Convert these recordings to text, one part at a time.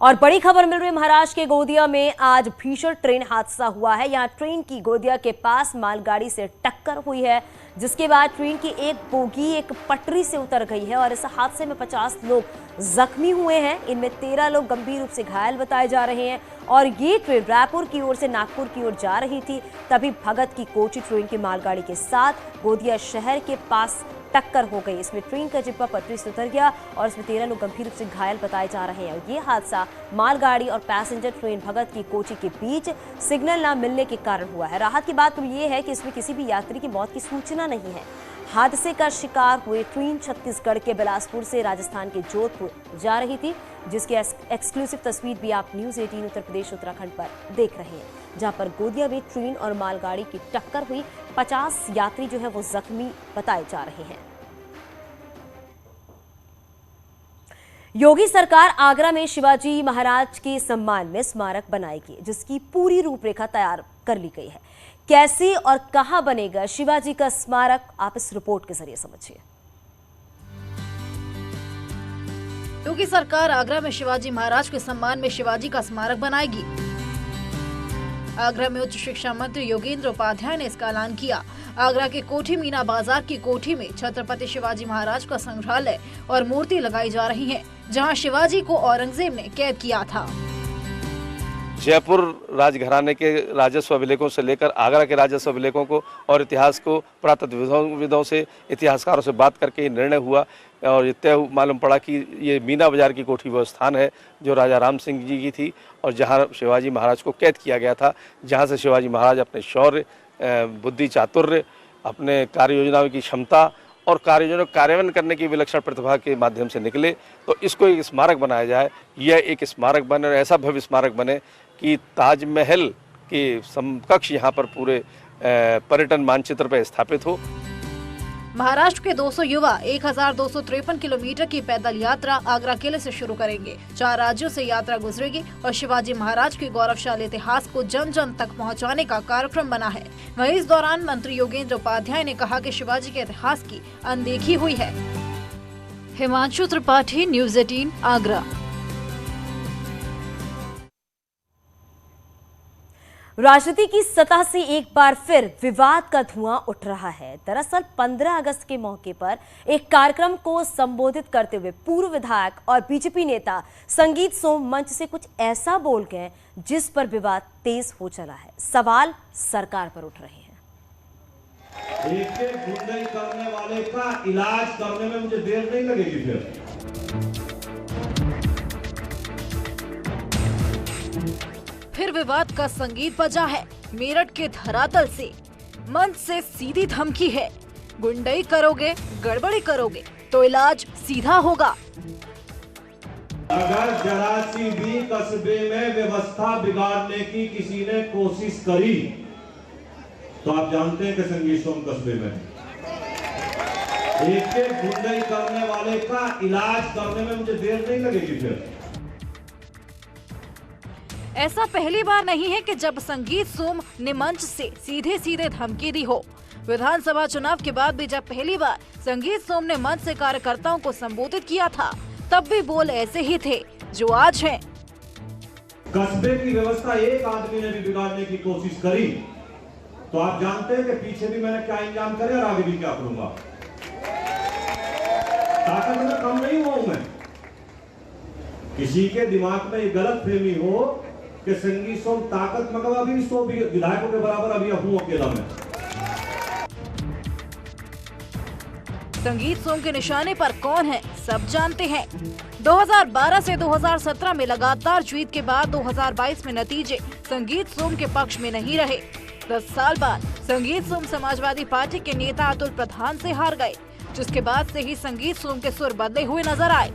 और बड़ी खबर मिल रही है, महाराष्ट्र के गोंदिया में आज भीषण ट्रेन हादसा हुआ है। यहाँ ट्रेन की गोंदिया के पास मालगाड़ी से टक्कर हुई है, जिसके बाद ट्रेन की एक बोगी एक पटरी से उतर गई है और इस हादसे में 50 लोग जख्मी हुए हैं। इनमें 13 लोग गंभीर रूप से घायल बताए जा रहे हैं और ये ट्रेन रायपुर की ओर से नागपुर की ओर जा रही थी। तभी भगत की कोची ट्रेन की मालगाड़ी के साथ गोंदिया शहर के पास टक्कर हो गई। इसमें ट्रेन का डिब्बा पटरी से उतर गया और इसमें 13 लोग गंभीर रूप से घायल बताए जा रहे हैं। ये हादसा मालगाड़ी और पैसेंजर ट्रेन भगत की कोची के बीच सिग्नल न मिलने के कारण हुआ है। राहत की बात तो ये है कि इसमें किसी भी यात्री की मौत की सूचना नहीं है। हादसे का शिकार हुए ट्रेन छत्तीसगढ़ के बिलासपुर से राजस्थान के जोधपुर जा रही थी, जिसकी एक्सक्लूसिव तस्वीर भी आप न्यूज़ 18 उत्तर प्रदेश उत्तराखंड पर देख रहे हैं, जहां पर गोंदिया में ट्रेन और मालगाड़ी की टक्कर हुई। 50 यात्री जो है वो जख्मी बताए जा रहे हैं। योगी सरकार आगरा में शिवाजी महाराज के सम्मान में स्मारक बनाएगी, जिसकी पूरी रूपरेखा तैयार कर ली गई है। कैसे और कहां बनेगा शिवाजी का स्मारक, आप इस रिपोर्ट के जरिए समझिए। योगी सरकार आगरा में शिवाजी महाराज के सम्मान में शिवाजी का स्मारक बनाएगी। आगरा में उच्च शिक्षा मंत्री योगेंद्र उपाध्याय ने इसका ऐलान किया। आगरा के कोठी मीना बाजार की कोठी में छत्रपति शिवाजी महाराज का संग्रहालय और मूर्ति लगाई जा रही है, जहां शिवाजी को औरंगजेब ने कैद किया था। जयपुर राजघराने के राजस्व अभिलेखों से लेकर आगरा के राजस्व अभिलेखों को और इतिहास को पुरातत्वविदों से, इतिहासकारों से बात करके निर्णय हुआ और ये तय मालूम पड़ा कि ये मीना बाजार की कोठी वो स्थान है जो राजा राम सिंह जी की थी और जहां शिवाजी महाराज को कैद किया गया था, जहां से शिवाजी महाराज अपने शौर्य, बुद्धि, चातुर्य, अपने कार्य योजनाओं की क्षमता और कार्यान्वयन करने की विलक्षण प्रतिभा के माध्यम से निकले। तो इसको एक स्मारक बनाया जाए, यह एक स्मारक बने और ऐसा भव्य स्मारक बने कि ताजमहल के समकक्ष यहाँ पर पूरे पर्यटन मानचित्र पर स्थापित हो। महाराष्ट्र के 200 युवा 1253 किलोमीटर की पैदल यात्रा आगरा किले से शुरू करेंगे। 4 राज्यों से यात्रा गुजरेगी और शिवाजी महाराज के गौरवशाली इतिहास को जन जन तक पहुंचाने का कार्यक्रम बना है। वहीं इस दौरान मंत्री योगेंद्र उपाध्याय ने कहा कि शिवाजी के इतिहास की अनदेखी हुई है। हिमांशु त्रिपाठी, न्यूज़ 18, आगरा। राजनीति की सतह से एक बार फिर विवाद का धुआं उठ रहा है। दरअसल 15 अगस्त के मौके पर एक कार्यक्रम को संबोधित करते हुए पूर्व विधायक और बीजेपी नेता संगीत सोम मंच से कुछ ऐसा बोल गए जिस पर विवाद तेज हो चला है। सवाल सरकार पर उठ रहे हैं। एक गुंडाई करने वाले का इलाज करने में मुझे देर नहीं लगेगी। फिर विवाद का संगीत बजा है। मेरठ के धरातल से मंच से सीधी धमकी है, गुंडई करोगे, गड़बड़ी करोगे तो इलाज सीधा होगा। अगर जरा सी भी कस्बे में व्यवस्था बिगाड़ने की किसी ने कोशिश करी तो आप जानते हैं कि संगीत सोम कस्बे में एक गुंडई करने वाले का इलाज करने में मुझे देर नहीं लगेगी। फिर ऐसा पहली बार नहीं है कि जब संगीत सोम ने मंच से सीधे सीधे धमकी दी हो। विधानसभा चुनाव के बाद भी जब पहली बार संगीत सोम ने मंच से कार्यकर्ताओं को संबोधित किया था, तब भी बोल ऐसे ही थे जो आज हैं। कस्बे की व्यवस्था एक आदमी ने भी बिगाड़ने की कोशिश करी तो आप जानते हैं कि पीछे भी मैंने क्या इंतजाम करे और आगे भी क्या करूंगा। ताकत में कम नहीं हुआ मैं। किसी के दिमाग में ये गलत फहमी हो कि संगीत सोम ताकत मतलब अभी 100 विधायकों के बराबर अभी हूं अकेला मैं। संगीत सोम के निशाने पर कौन है सब जानते हैं। 2012 से 2017 में लगातार जीत के बाद 2022 में नतीजे संगीत सोम के पक्ष में नहीं रहे। 10 साल बाद संगीत सोम समाजवादी पार्टी के नेता अतुल प्रधान से हार गए, जिसके बाद से ही संगीत सोम के सुर बदले हुए नजर आए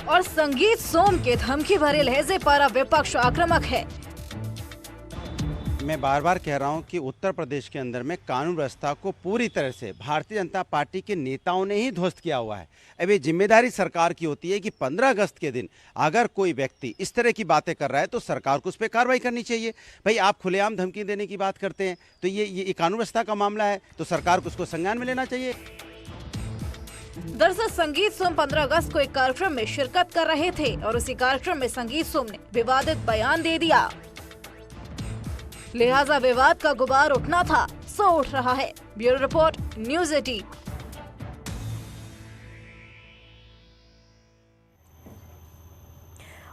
और संगीत सोम के धमकी भरे लहजे पर अब विपक्ष आक्रामक है। मैं बार बार कह रहा हूं कि उत्तर प्रदेश के अंदर में कानून व्यवस्था को पूरी तरह से भारतीय जनता पार्टी के नेताओं ने ही ध्वस्त किया हुआ है। अब ये जिम्मेदारी सरकार की होती है कि 15 अगस्त के दिन अगर कोई व्यक्ति इस तरह की बातें कर रहा है तो सरकार को उस पर कार्रवाई करनी चाहिए। भाई आप खुलेआम धमकी देने की बात करते हैं तो ये कानून व्यवस्था का मामला है, तो सरकार को उसको संज्ञान में लेना चाहिए। दरअसल संगीत सोम 15 अगस्त को एक कार्यक्रम में शिरकत कर रहे थे और उसी कार्यक्रम में संगीत सोम ने विवादित बयान दे दिया। लिहाजा विवाद का गुबार उठना था, सो उठ रहा है। Bureau report, news 18।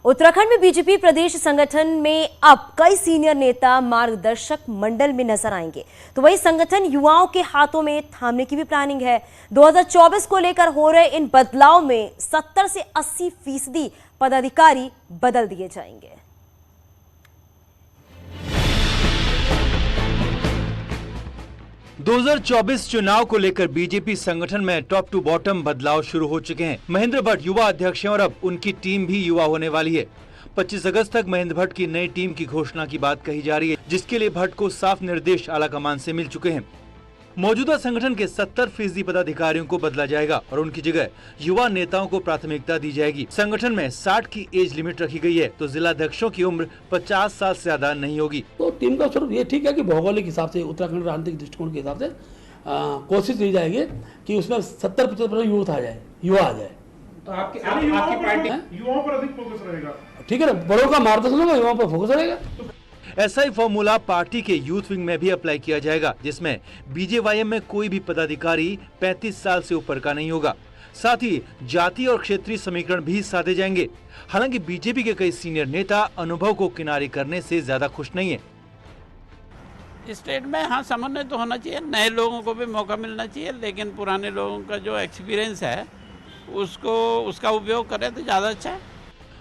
उत्तराखंड में बीजेपी प्रदेश संगठन में अब कई सीनियर नेता मार्गदर्शक मंडल में नजर आएंगे, तो वही संगठन युवाओं के हाथों में थामने की भी प्लानिंग है। 2024 को लेकर हो रहे इन बदलाव में 70 से 80% पदाधिकारी बदल दिए जाएंगे। – 2024 चुनाव को लेकर बीजेपी संगठन में टॉप टू बॉटम बदलाव शुरू हो चुके हैं। महेंद्र भट्ट युवा अध्यक्ष हैं और अब उनकी टीम भी युवा होने वाली है। 25 अगस्त तक महेंद्र भट्ट की नई टीम की घोषणा की बात कही जा रही है, जिसके लिए भट्ट को साफ निर्देश आलाकमान से मिल चुके हैं। मौजूदा संगठन के 70% पदाधिकारियों को बदला जाएगा और उनकी जगह युवा नेताओं को प्राथमिकता दी जाएगी। संगठन में 60 की एज लिमिट रखी गई है, तो जिलाध्यक्षों की उम्र 50 साल से ज्यादा नहीं होगी। तो टीम का स्वरूप ये ठीक है कि भौगोलिक हिसाब से, उत्तराखंड राजनीतिक दृष्टिकोण के हिसाब से कोशिश की जाएगी कि उसमें 70-75% यूथ आ जाए, युवा आ जाए। तो आपकी पार्टी युवाओं पर अधिक फोकस रहेगा। ठीक है ना, बड़ों का मार्गदर्शन होगा, युवाओं पर फोकस रहेगा। ऐसा ही फॉर्मूला पार्टी के यूथ विंग में भी अप्लाई किया जाएगा, जिसमें बीजेवाईएम में कोई भी पदाधिकारी 35 साल से ऊपर का नहीं होगा। साथ ही जाति और क्षेत्रीय समीकरण भी साधे जाएंगे। हालांकि बीजेपी के कई सीनियर नेता अनुभव को किनारे करने से ज्यादा खुश नहीं है। स्टेट में हाँ समन्वय तो होना चाहिए, नए लोगों को भी मौका मिलना चाहिए, लेकिन पुराने लोगों का जो एक्सपीरियंस है उसका उपयोग करें तो ज्यादा अच्छा है।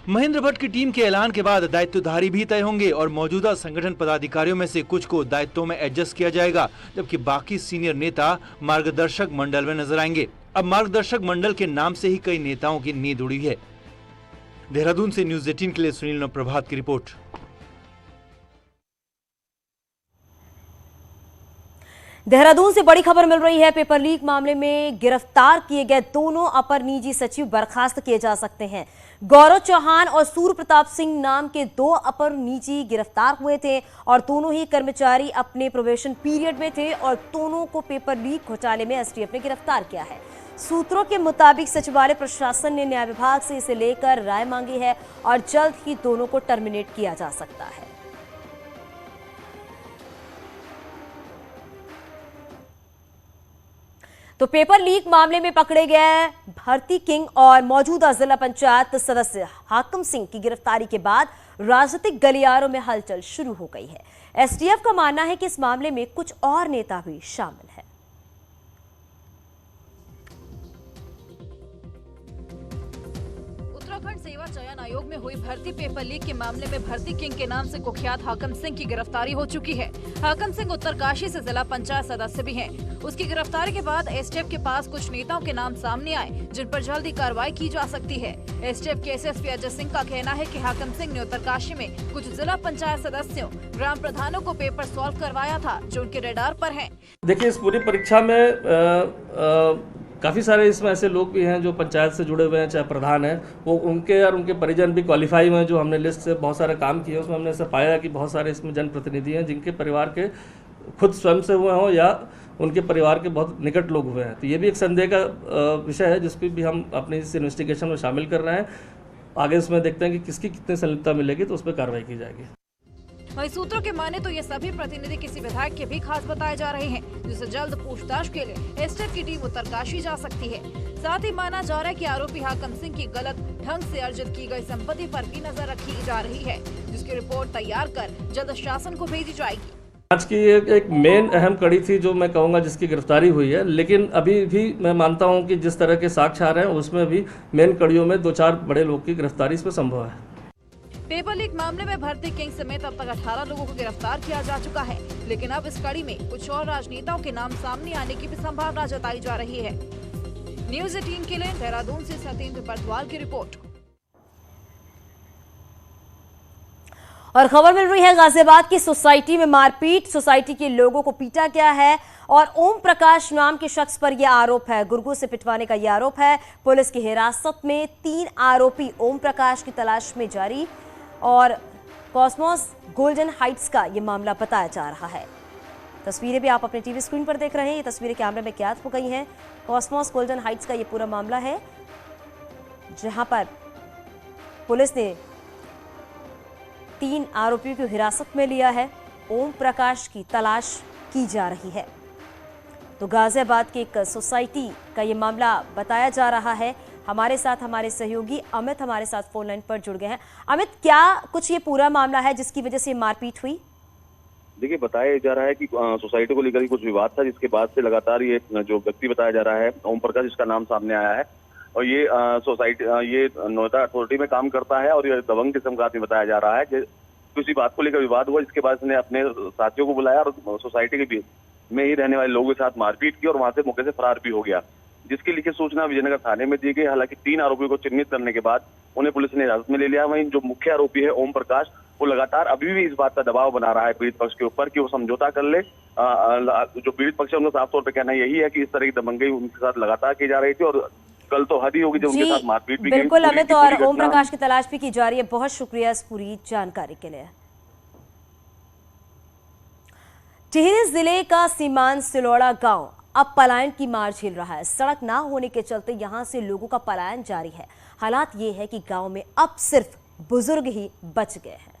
महेंद्र भट्ट की टीम के ऐलान के बाद दायित्वधारी भी तय होंगे और मौजूदा संगठन पदाधिकारियों में से कुछ को दायित्वों में एडजस्ट किया जाएगा, जबकि बाकी सीनियर नेता मार्गदर्शक मंडल में नजर आएंगे। अब मार्गदर्शक मंडल के नाम से ही कई नेताओं की नींद उड़ी है। देहरादून से न्यूज़ 18 के लिए सुनील प्रभात की रिपोर्ट। देहरादून से बड़ी खबर मिल रही है। पेपर लीक मामले में गिरफ्तार किए गए दोनों अपर निजी सचिव बर्खास्त किए जा सकते हैं। गौरव चौहान और सूर्य प्रताप सिंह नाम के 2 अपर निजी गिरफ्तार हुए थे और दोनों ही कर्मचारी अपने प्रोबेशन पीरियड में थे और दोनों को पेपर लीक घोटाले में एसटीएफ ने गिरफ्तार किया है। सूत्रों के मुताबिक सचिवालय प्रशासन ने न्याय विभाग से इसे लेकर राय मांगी है और जल्द ही दोनों को टर्मिनेट किया जा सकता है। तो पेपर लीक मामले में पकड़े गए भर्ती किंग और मौजूदा जिला पंचायत सदस्य हाकम सिंह की गिरफ्तारी के बाद राजनीतिक गलियारों में हलचल शुरू हो गई है। एसटीएफ का मानना है कि इस मामले में कुछ और नेता भी शामिल हैं। उत्तराखंड सेवा चयन आयोग में हुई भर्ती पेपर लीक के मामले में भर्ती किंग के नाम से कुख्यात हाकम सिंह की गिरफ्तारी हो चुकी है। हाकम सिंह उत्तरकाशी से जिला पंचायत सदस्य भी हैं। उसकी गिरफ्तारी के बाद एसटीएफ के पास कुछ नेताओं के नाम सामने आए, जिन पर जल्दी कार्रवाई की जा सकती है। एसटीएफ के एसएसपी अजय सिंह का कहना है कि हाकम सिंह ने उत्तरकाशी में कुछ जिला पंचायत सदस्यों, ग्राम प्रधानों को पेपर सॉल्व करवाया था, जो उनके रडार पर है। देखिए, इस पूरी परीक्षा में काफ़ी सारे इसमें ऐसे लोग भी हैं जो पंचायत से जुड़े हुए हैं, चाहे प्रधान हैं, वो उनके और उनके परिजन भी क्वालिफाई हुए हैं। जो हमने लिस्ट से बहुत सारे काम किए, उसमें हमने ऐसा पाया कि बहुत सारे इसमें जनप्रतिनिधि हैं जिनके परिवार के खुद स्वयं से हुए हों या उनके परिवार के बहुत निकट लोग हुए हैं। तो ये भी एक संदेह का विषय है, जिस पर भी हम अपनी इस इन्वेस्टिगेशन में शामिल कर रहे हैं। आगे इसमें देखते हैं कि किसकी कितनी संलिप्तता मिलेगी, तो उस पर कार्रवाई की जाएगी। वहीं सूत्रों के माने तो ये सभी प्रतिनिधि किसी विधायक के भी खास बताए जा रहे हैं, जिसे जल्द पूछताछ के लिए एसटीएफ की टीम उत्तरकाशी जा सकती है। साथ ही माना जा रहा है कि आरोपी हाकम सिंह की गलत ढंग से अर्जित की गई संपत्ति पर भी नजर रखी जा रही है, जिसकी रिपोर्ट तैयार कर जल्द शासन को भेजी जाएगी। आज की एक मेन अहम कड़ी थी जो मैं कहूँगा जिसकी गिरफ्तारी हुई है, लेकिन अभी भी मैं मानता हूँ कि जिस तरह के साक्ष्य आ रहे हैं उसमें भी मेन कड़ियों में 2-4 बड़े लोग की गिरफ्तारी इसमें संभव है। पेपर लीक मामले में भर्ती किंग समेत अब तक 18 लोगों को गिरफ्तार किया जा चुका है, लेकिन अब इस कड़ी में कुछ और राजनेताओं के नाम सामने आने की भी संभावना जताई जा रही है। न्यूज़ 18 के लिए देहरादून से सत्येंद्र बर्दवाल की रिपोर्ट। और खबर मिल रही है गाजियाबाद की सोसाइटी में मारपीट, सोसाइटी के लोगों को पीटा गया है और ओम प्रकाश नाम के शख्स पर यह आरोप है। गुर्गों से पिटवाने का यह आरोप है। पुलिस की हिरासत में 3 आरोपी ओम प्रकाश की तलाश में जारी और कॉस्मोस गोल्डन हाइट्स का यह मामला बताया जा रहा है। तस्वीरें भी आप अपने टीवी स्क्रीन पर देख रहे हैं। ये तस्वीरें कैमरे में कैद हो गई हैं। कॉस्मोस गोल्डन हाइट्स का ये पूरा मामला है, जहां पर पुलिस ने 3 आरोपियों को हिरासत में लिया है। ओम प्रकाश की तलाश की जा रही है। तो गाजियाबाद की एक सोसाइटी का ये मामला बताया जा रहा है। हमारे साथ हमारे सहयोगी अमित हमारे साथ फोन लाइन पर जुड़ गए हैं। अमित, क्या कुछ ये पूरा मामला है जिसकी वजह से मारपीट हुई? देखिए, बताया जा रहा है कि सोसाइटी को लेकर ही कुछ विवाद था, जिसके बाद से लगातार ये जो व्यक्ति बताया जा रहा है ओम प्रकाश, इसका नाम सामने आया है। और ये सोसाइटी ये नोएडा अथॉरिटी में काम करता है और ये दबंग किस्म का आदमी बताया जा रहा है कि किसी बात को लेकर विवाद हुआ, जिसके बाद इसने अपने साथियों को बुलाया और सोसाइटी के बीच में ही रहने वाले लोगों के साथ मारपीट की और वहां से मौके से फरार भी हो गया, जिसकी लिखित सूचना विजयनगर थाने में दी गई। हालांकि 3 आरोपियों को चिन्हित करने के बाद उन्हें पुलिस ने हिरासत में ले लिया। वहीं जो मुख्य आरोपी है ओम प्रकाश, वो लगातार अभी भी इस बात का दबाव बना रहा है पीड़ित पक्ष के ऊपर कि वो समझौता कर ले। जो पीड़ित पक्ष है उनका साफ तौर पर कहना यही है कि इस तरह की दबंगई उनके साथ लगातार की जा रही थी और कल तो हद ही होगी जब उनके साथ मारपीट भी। बिल्कुल अमित, और ओम प्रकाश की तलाश भी की जा रही है। बहुत शुक्रिया इस पूरी जानकारी के लिए। टिहरी जिले का सीमांत सिलोड़ा गांव अब पलायन की मार झेल रहा है। सड़क ना होने के चलते यहां से लोगों का पलायन जारी है। हालात ये है कि गांव में अब सिर्फ बुजुर्ग ही बच गए हैं।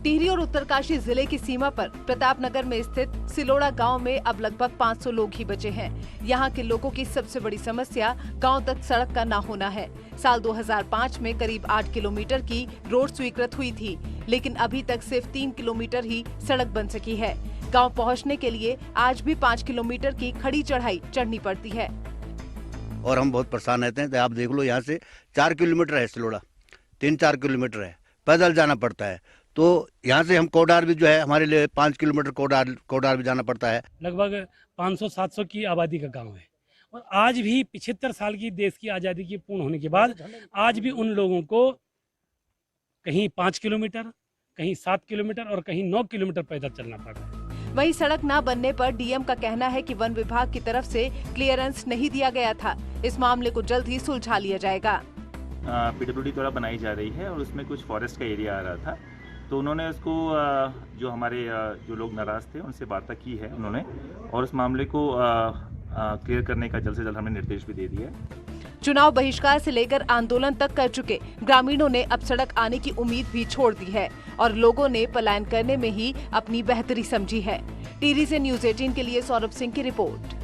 टिहरी और उत्तरकाशी जिले की सीमा पर प्रतापनगर में स्थित सिलोड़ा गांव में अब लगभग 500 लोग ही बचे हैं। यहां के लोगों की सबसे बड़ी समस्या गांव तक सड़क का ना होना है। साल 2005 में करीब 8 किलोमीटर की रोड स्वीकृत हुई थी, लेकिन अभी तक सिर्फ 3 किलोमीटर ही सड़क बन सकी है। गांव पहुंचने के लिए आज भी 5 किलोमीटर की खड़ी चढ़ाई चढ़नी पड़ती है और हम बहुत परेशान रहते हैं। तो आप देख लो, यहाँ से 4 किलोमीटर है सिलोड़ा, 3-4 किलोमीटर है, पैदल जाना पड़ता है। तो यहाँ से हम कोडार भी जो है हमारे लिए 5 किलोमीटर कोडार भी जाना पड़ता है। लगभग 500-700 की आबादी का गांव है और आज भी 75 साल की देश की आज़ादी की पूर्ण होने के बाद आज भी उन लोगों को कहीं 5 किलोमीटर, कहीं 7 किलोमीटर और कहीं 9 किलोमीटर पैदल चलना पड़ रहा है। वहीं सड़क न बनने पर डीएम का कहना है कि वन विभाग की तरफ से क्लियरेंस नहीं दिया गया था। इस मामले को जल्द ही सुलझा लिया जाएगा। पीडब्ल्यूडी द्वारा बनाई जा रही है और उसमें कुछ फॉरेस्ट का एरिया आ रहा था, तो उन्होंने उसको जो हमारे जो लोग नाराज थे उनसे वार्ता की है उन्होंने, और उस मामले को क्लियर करने का जल्द से जल्द हमें निर्देश भी दे दिया है। चुनाव बहिष्कार से लेकर आंदोलन तक कर चुके ग्रामीणों ने अब सड़क आने की उम्मीद भी छोड़ दी है और लोगों ने पलायन करने में ही अपनी बेहतरी समझी है। टिहरी से न्यूज़ 18 के लिए सौरभ सिंह की रिपोर्ट।